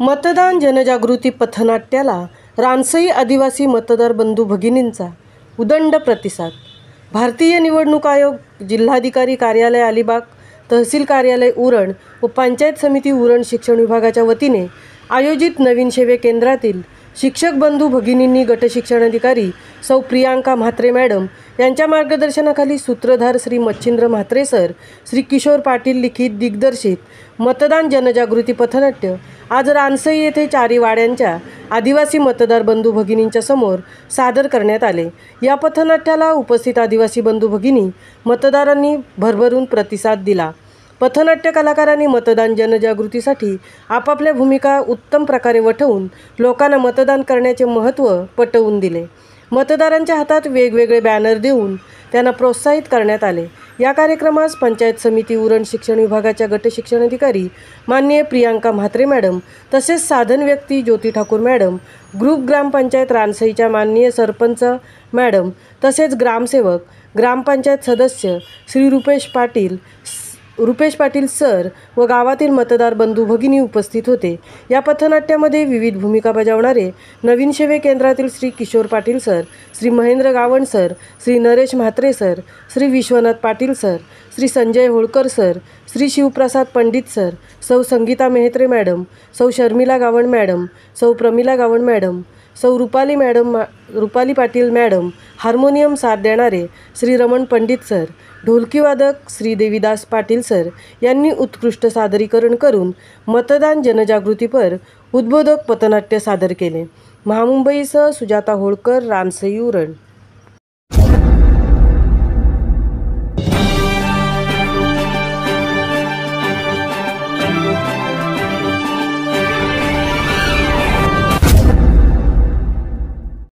मतदान जनजागृती पथनाट्याला रानसई आदिवासी मतदार बंधू भगिनींचा उदंड प्रतिसाद। भारतीय निवडणूक आयोग, जिल्हाधिकारी कार्यालय अलिबाग, तहसील कार्यालय उरण व पंचायत समिती उरण शिक्षण विभागाच्या वतीने आयोजित नवीन सेवे केंद्रातील शिक्षक बंधू भगिनींनी गटशिक्षणाधिकारी सौ प्रियांका म्हात्रे मॅडम यांच्या मार्गदर्शनाखाली सूत्रधार श्री मच्छिंद्र म्हात्रे सर, श्री किशोर पाटील लिखित दिग्दर्शित मतदान जनजागृती पथनाट्य आज रानसई येथे चारी वाड्यांच्या आदिवासी मतदार बंधू भगिनींच्या समोर सादर करण्यात आले। या पथनाट्याला उपस्थित आदिवासी बंधू भगिनी मतदारांनी भरभरून प्रतिसाद दिला। पथनाट्य कलाकारांनी मतदान जनजागृतीसाठी आपापल्या भूमिका उत्तम प्रकारे वठवून लोकांना मतदान करण्याचे महत्त्व पटवून दिले। मतदारांच्या हातात वेगवेगळे बॅनर देऊन त्यांना प्रोत्साहित करण्यात आले। या कार्यक्रमास पंचायत समिती उरण शिक्षण विभागाच्या गटशिक्षणाधिकारी माननीय प्रियांका म्हात्रे मॅडम, तसेच साधन व्यक्ती ज्योती ठाकूर मॅडम, ग्रुप ग्रामपंचायत रानसईच्या माननीय सरपंच मॅडम, तसेच ग्रामसेवक, ग्रामपंचायत सदस्य श्री रुपेश पाटील सर व गावातील मतदार बंधू भगिनी उपस्थित होते। या पथनाट्यामध्ये विविध भूमिका बजावणारे नवीन सेवे केंद्रातील Shri Kishore Patil sir, Shri Mahendra Gavan sir, Shri Naresh Mhatre sir, Shri Vishwanath Patil sir, Shri Sanjay Holkar sir, Shri Shivprasad Pandit sir, सौ संगीता मेहत्रे मॅडम, सौ शर्मिला गावण मॅडम, सौ प्रमिला गावण मॅडम, सौ रुपाली पाटील मॅडम, हार्मोनियम साथ देणारे श्री रमण पंडित सर, ढोलकीवादक श्री देवीदास पाटील सर यांनी उत्कृष्ट सादरीकरण करून मतदान जनजागृतीपर उद्बोधक पथनाट्य सादर केले। महामुंबईसह सुजाता होळकर, रानसई उरण।